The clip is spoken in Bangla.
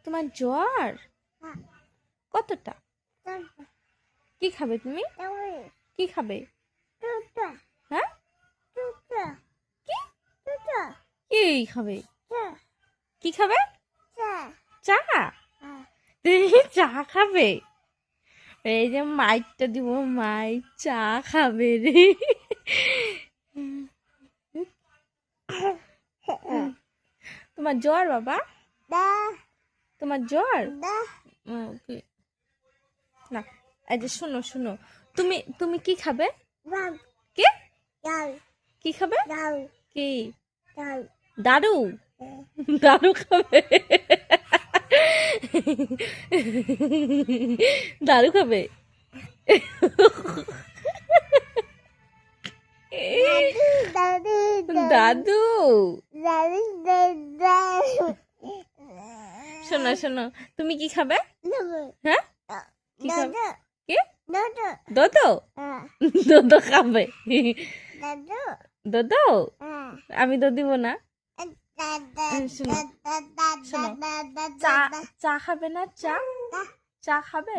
তোমার জ্বর কতটা? কি খাবে তুমি? কি খাবে? হ্যাঁ, কি কি খাবে? কি খাবে? চা? তুমি চা খাবে? এই যে মাইকটা দিব, মাইক চা খাবে রে। তোমার জ্বর বাবা? তোমার জ্বর? কি? না, এই যে শোনো শোনো, তুমি তুমি কি খাবে? কি কি খাবে? কি? দারু? দারু খাবে? দারু খাবে? দাদু? শোনো শোনো, তুমি কি খাবে? হ্যাঁ, কি খাবে? কি? দোদো? দোদো খাবে? দোদো? আমি তো দিব না। শোনো শোনো, চা চা খাবে না? চা চা খাবে?